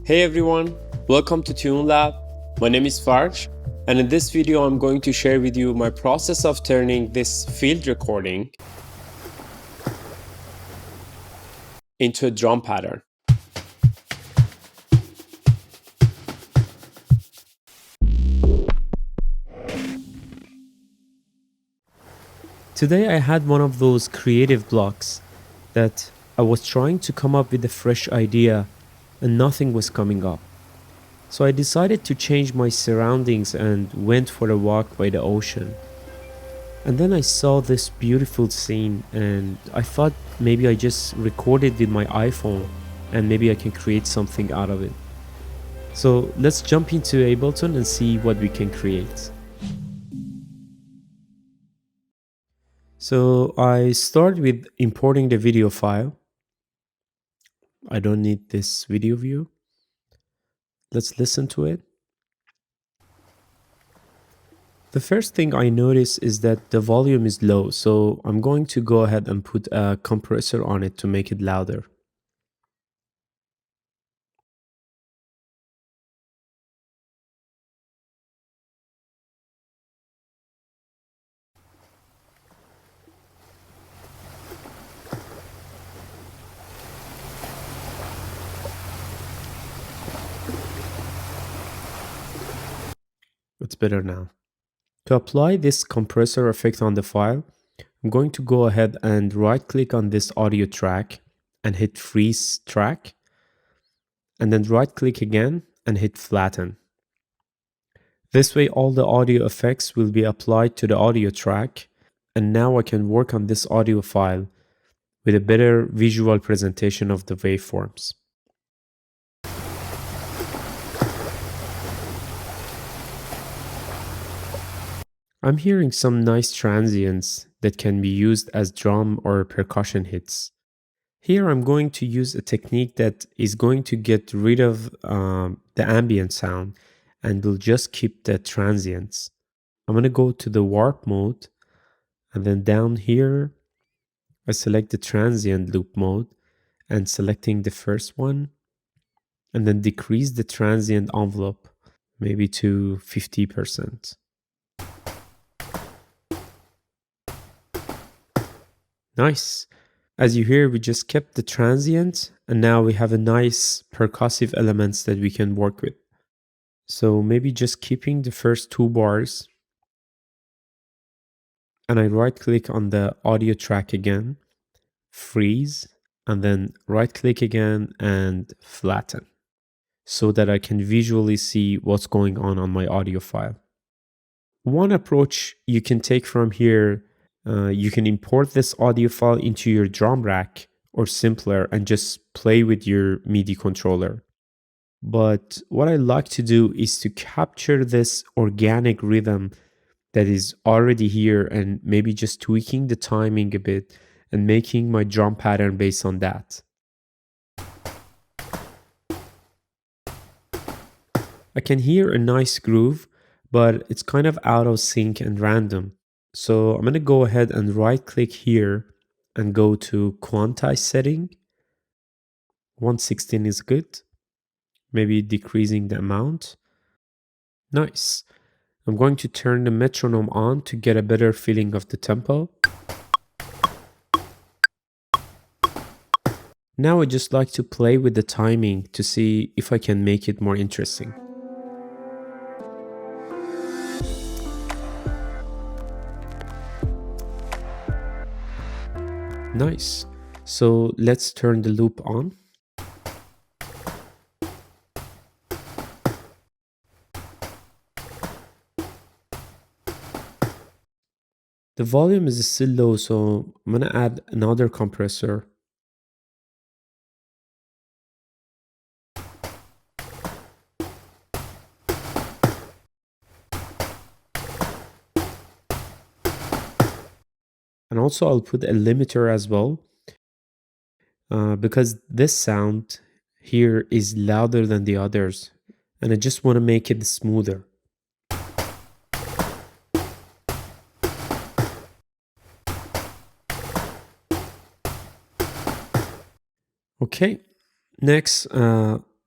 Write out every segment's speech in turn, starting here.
Hey everyone, welcome to Tunelab. My name is Farj, and in this video I'm going to share with you my process of turning this field recording into a drum pattern. Today I had one of those creative blocks that I was trying to come up with a fresh idea and nothing was coming up. So I decided to change my surroundings and went for a walk by the ocean. And then I saw this beautiful scene and I thought maybe I just record it with my iPhone and maybe I can create something out of it. So let's jump into Ableton and see what we can create. So I start with importing the video file. I don't need this video view. Let's listen to it. The first thing I notice is that the volume is low, so I'm going to go ahead and put a compressor on it to make it louder. It's better now. To apply this compressor effect on the file, I'm going to go ahead and right click on this audio track and hit freeze track, and then right click again and hit flatten. This way all the audio effects will be applied to the audio track, and now I can work on this audio file with a better visual presentation of the waveforms. I'm hearing some nice transients that can be used as drum or percussion hits. Here I'm going to use a technique that is going to get rid of the ambient sound and will just keep the transients. I'm going to go to the warp mode, and then down here I select the transient loop mode and selecting the first one, and then decrease the transient envelope maybe to 50%. Nice. As you hear, we just kept the transient and now we have a nice percussive elements that we can work with. So maybe just keeping the first two bars, and I right click on the audio track again, freeze, and then right click again and flatten so that I can visually see what's going on my audio file. One approach you can take from here, you can import this audio file into your drum rack, or simpler and just play with your MIDI controller. But what I like to do is to capture this organic rhythm that is already here and maybe just tweaking the timing a bit and making my drum pattern based on that. I can hear a nice groove, but it's kind of out of sync and random. So I'm going to go ahead and right click here and go to quantize setting. 116 is good. Maybe decreasing the amount. Nice. I'm going to turn the metronome on to get a better feeling of the tempo. Now I just like to play with the timing to see if I can make it more interesting. Nice. So let's turn the loop on. The volume is still low, so I'm gonna add another compressor. And also I'll put a limiter as well, because this sound here is louder than the others, and I just want to make it smoother. Okay, next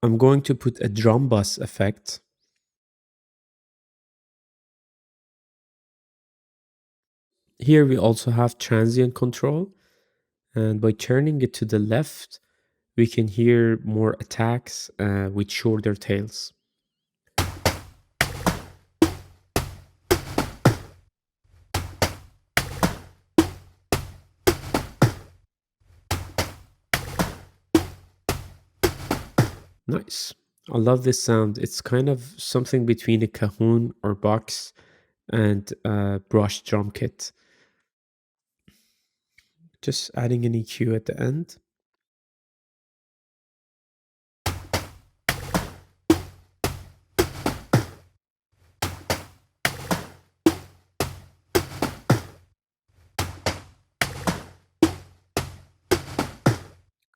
I'm going to put a drum bus effect. Here we also have transient control, and by turning it to the left, we can hear more attacks with shorter tails. Nice. I love this sound. It's kind of something between a cajon or box and a brush drum kit. Just adding an EQ at the end.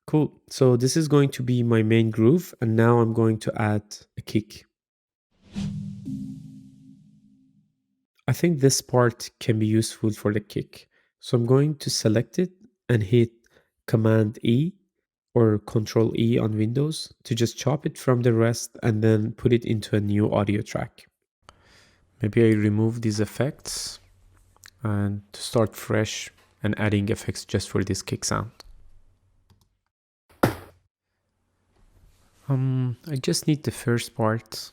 Cool. So this is going to be my main groove, and now I'm going to add a kick. I think this part can be useful for the kick. So I'm going to select it and hit Command E or Control E on Windows to just chop it from the rest and then put it into a new audio track. Maybe I remove these effects and to start fresh and adding effects just for this kick sound. I just need the first part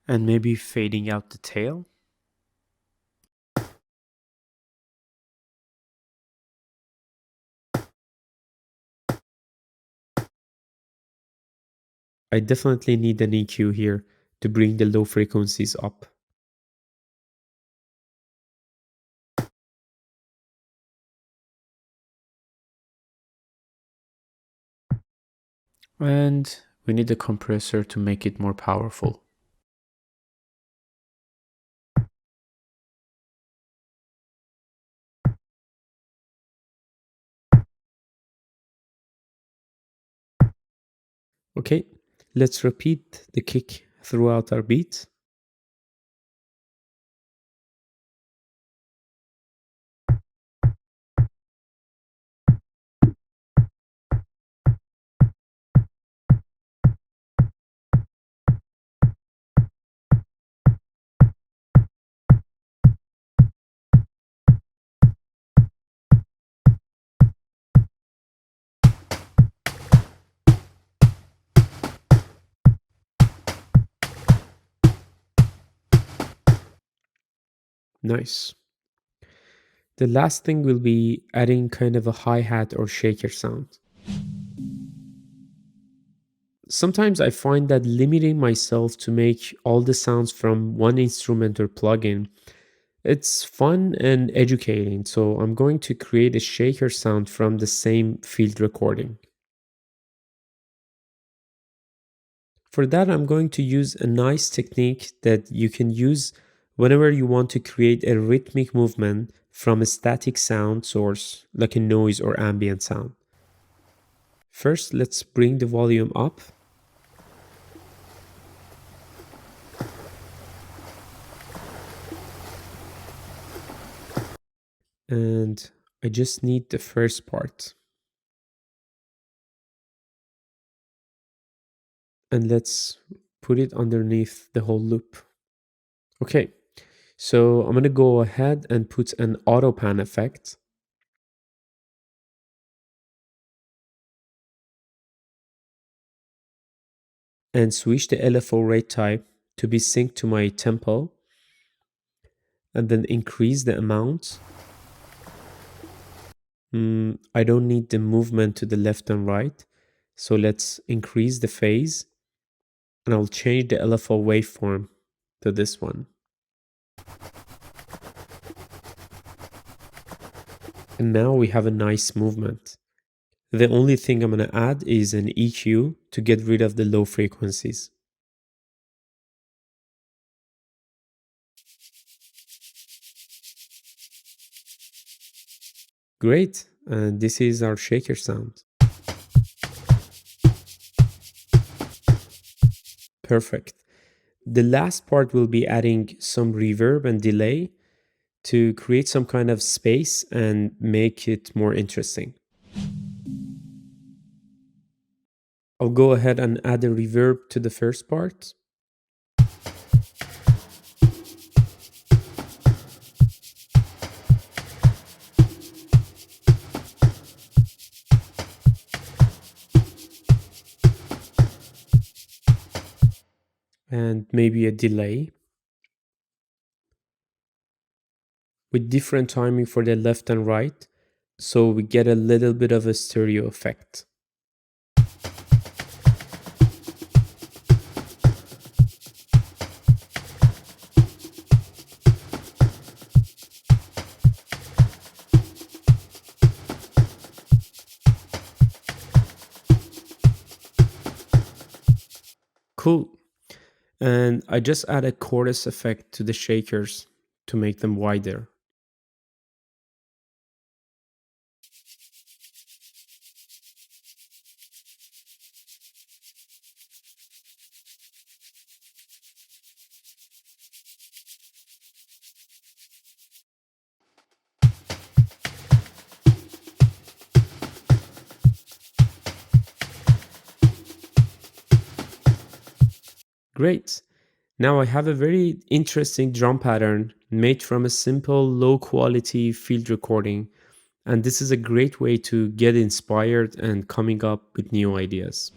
and maybe fading out the tail. I definitely need an EQ here to bring the low frequencies up. And we need a compressor to make it more powerful. Okay, let's repeat the kick throughout our beat. Nice. The last thing will be adding kind of a hi-hat or shaker sound. Sometimes I find that limiting myself to make all the sounds from one instrument or plugin, it's fun and educating. So I'm going to create a shaker sound from the same field recording. For that, I'm going to use a nice technique that you can use whenever you want to create a rhythmic movement from a static sound source, like a noise or ambient sound. First, let's bring the volume up. And I just need the first part. And let's put it underneath the whole loop. Okay, so I'm gonna go ahead and put an auto pan effect. And switch the LFO rate type to be synced to my tempo. And then increase the amount. I don't need the movement to the left and right. So let's increase the phase. And I'll change the LFO waveform to this one. And now we have a nice movement. The only thing I'm going to add is an EQ to get rid of the low frequencies. Great, and this is our shaker sound. Perfect. The last part will be adding some reverb and delay to create some kind of space and make it more interesting. I'll go ahead and add a reverb to the first part. And maybe a delay with different timing for the left and right, so we get a little bit of a stereo effect. Cool. And I just add a chorus effect to the shakers to make them wider. Great. Now I have a very interesting drum pattern made from a simple low quality field recording, and this is a great way to get inspired and coming up with new ideas.